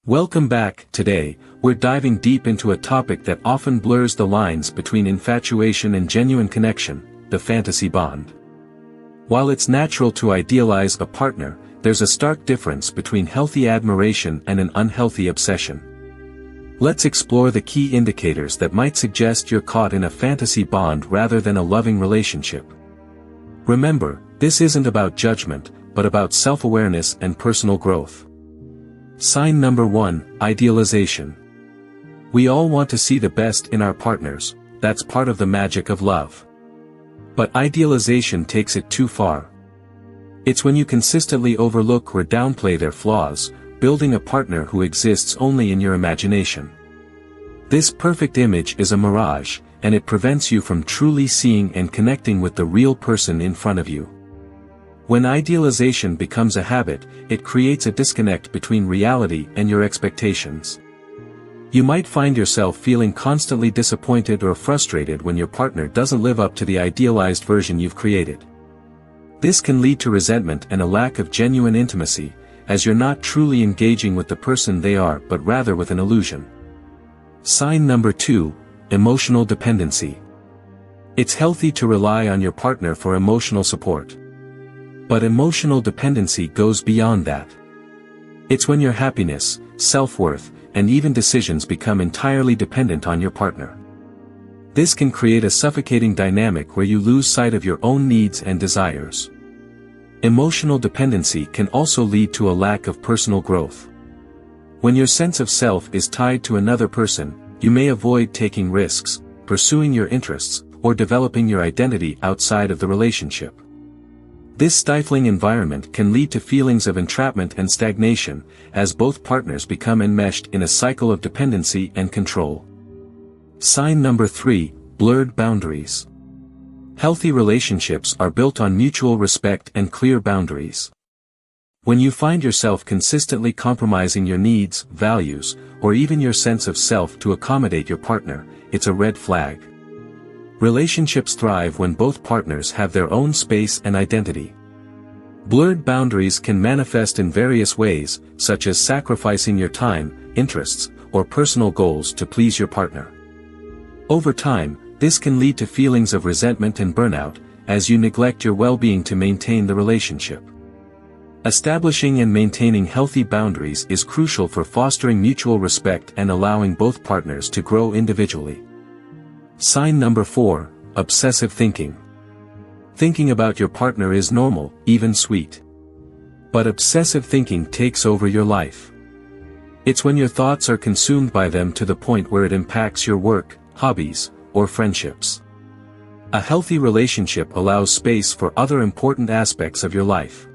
Welcome back. Today, we're diving deep into a topic that often blurs the lines between infatuation and genuine connection, the fantasy bond. While it's natural to idealize a partner, there's a stark difference between healthy admiration and an unhealthy obsession. Let's explore the key indicators that might suggest you're caught in a fantasy bond rather than a loving relationship. Remember, this isn't about judgment, but about self-awareness and personal growth. Sign number 1, idealization. We all want to see the best in our partners, that's part of the magic of love. But idealization takes it too far. It's when you consistently overlook or downplay their flaws, building a partner who exists only in your imagination. This perfect image is a mirage, and it prevents you from truly seeing and connecting with the real person in front of you. When idealization becomes a habit, it creates a disconnect between reality and your expectations. You might find yourself feeling constantly disappointed or frustrated when your partner doesn't live up to the idealized version you've created. This can lead to resentment and a lack of genuine intimacy, as you're not truly engaging with the person they are but rather with an illusion. Sign number 2, emotional dependency. It's healthy to rely on your partner for emotional support. But emotional dependency goes beyond that. It's when your happiness, self-worth, and even decisions become entirely dependent on your partner. This can create a suffocating dynamic where you lose sight of your own needs and desires. Emotional dependency can also lead to a lack of personal growth. When your sense of self is tied to another person, you may avoid taking risks, pursuing your interests, or developing your identity outside of the relationship. This stifling environment can lead to feelings of entrapment and stagnation, as both partners become enmeshed in a cycle of dependency and control. Sign number 3, blurred boundaries. Healthy relationships are built on mutual respect and clear boundaries. When you find yourself consistently compromising your needs, values, or even your sense of self to accommodate your partner, it's a red flag. Relationships thrive when both partners have their own space and identity. Blurred boundaries can manifest in various ways, such as sacrificing your time, interests, or personal goals to please your partner. Over time, this can lead to feelings of resentment and burnout, as you neglect your well-being to maintain the relationship. Establishing and maintaining healthy boundaries is crucial for fostering mutual respect and allowing both partners to grow individually. Sign number 4, obsessive thinking. Thinking about your partner is normal, even sweet. But obsessive thinking takes over your life. It's when your thoughts are consumed by them to the point where it impacts your work, hobbies, or friendships. A healthy relationship allows space for other important aspects of your life.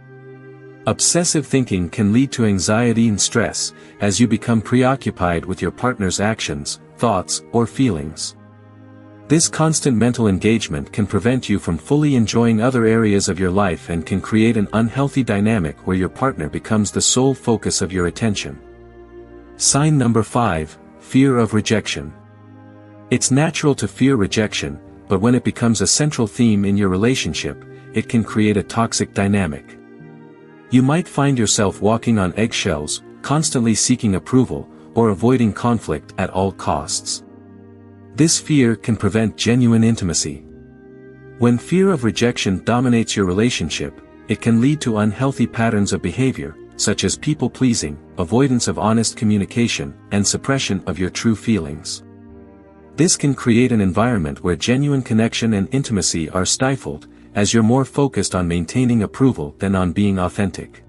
Obsessive thinking can lead to anxiety and stress, as you become preoccupied with your partner's actions, thoughts, or feelings. This constant mental engagement can prevent you from fully enjoying other areas of your life and can create an unhealthy dynamic where your partner becomes the sole focus of your attention. Sign number 5, fear of rejection. It's natural to fear rejection, but when it becomes a central theme in your relationship, it can create a toxic dynamic. You might find yourself walking on eggshells, constantly seeking approval, or avoiding conflict at all costs. This fear can prevent genuine intimacy. When fear of rejection dominates your relationship, it can lead to unhealthy patterns of behavior, such as people-pleasing, avoidance of honest communication, and suppression of your true feelings. This can create an environment where genuine connection and intimacy are stifled, as you're more focused on maintaining approval than on being authentic.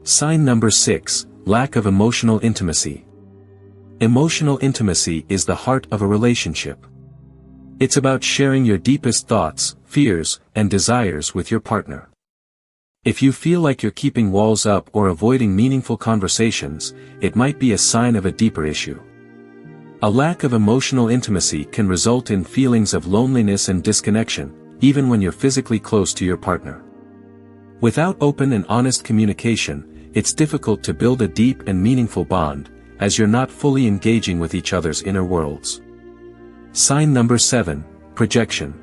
Sign number 6, lack of emotional intimacy. Emotional intimacy is the heart of a relationship. It's about sharing your deepest thoughts, fears, and desires with your partner. If you feel like you're keeping walls up or avoiding meaningful conversations, it might be a sign of a deeper issue. A lack of emotional intimacy can result in feelings of loneliness and disconnection, even when you're physically close to your partner. Without open and honest communication, it's difficult to build a deep and meaningful bond, as you're not fully engaging with each other's inner worlds. Sign number 7, projection.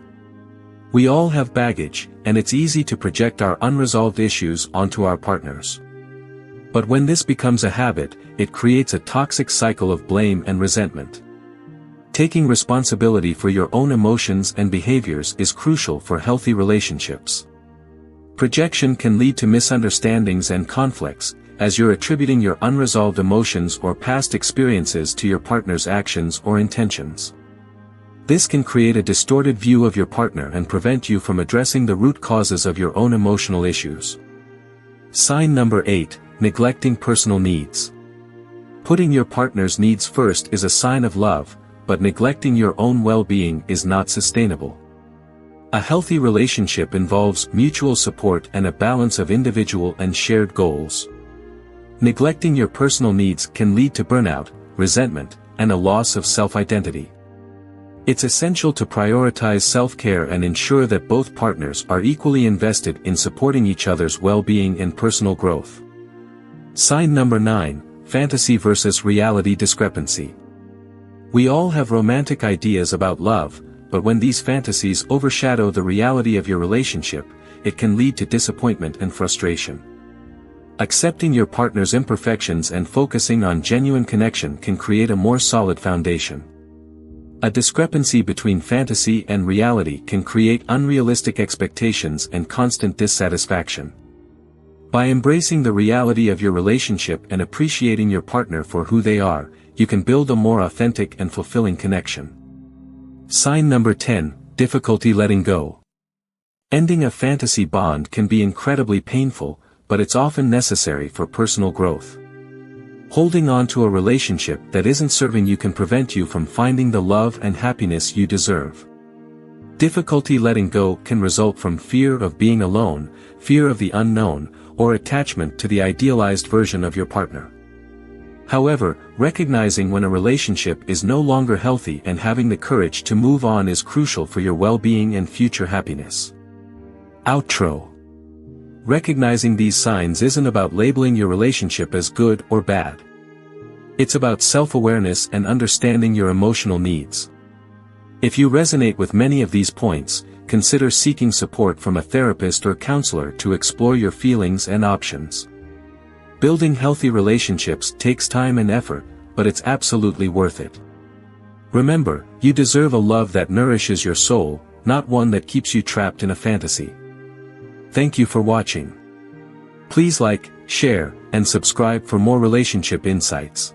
We all have baggage, and it's easy to project our unresolved issues onto our partners. But when this becomes a habit, it creates a toxic cycle of blame and resentment. Taking responsibility for your own emotions and behaviors is crucial for healthy relationships. Projection can lead to misunderstandings and conflicts, as you're attributing your unresolved emotions or past experiences to your partner's actions or intentions. This can create a distorted view of your partner and prevent you from addressing the root causes of your own emotional issues. Sign number 8, neglecting personal needs. Putting your partner's needs first is a sign of love, but neglecting your own well-being is not sustainable. A healthy relationship involves mutual support and a balance of individual and shared goals. Neglecting your personal needs can lead to burnout, resentment, and a loss of self-identity. It's essential to prioritize self-care and ensure that both partners are equally invested in supporting each other's well-being and personal growth. Sign number 9, fantasy versus reality discrepancy. We all have romantic ideas about love, but when these fantasies overshadow the reality of your relationship, it can lead to disappointment and frustration. Accepting your partner's imperfections and focusing on genuine connection can create a more solid foundation. A discrepancy between fantasy and reality can create unrealistic expectations and constant dissatisfaction. By embracing the reality of your relationship and appreciating your partner for who they are, you can build a more authentic and fulfilling connection. Sign number 10, difficulty letting go. Ending a fantasy bond can be incredibly painful, but it's often necessary for personal growth. Holding on to a relationship that isn't serving you can prevent you from finding the love and happiness you deserve. Difficulty letting go can result from fear of being alone, fear of the unknown, or attachment to the idealized version of your partner. However, recognizing when a relationship is no longer healthy and having the courage to move on is crucial for your well-being and future happiness. Outro. Recognizing these signs isn't about labeling your relationship as good or bad. It's about self-awareness and understanding your emotional needs. If you resonate with many of these points, consider seeking support from a therapist or counselor to explore your feelings and options. Building healthy relationships takes time and effort, but it's absolutely worth it. Remember, you deserve a love that nourishes your soul, not one that keeps you trapped in a fantasy. Thank you for watching. Please like, share, and subscribe for more relationship insights.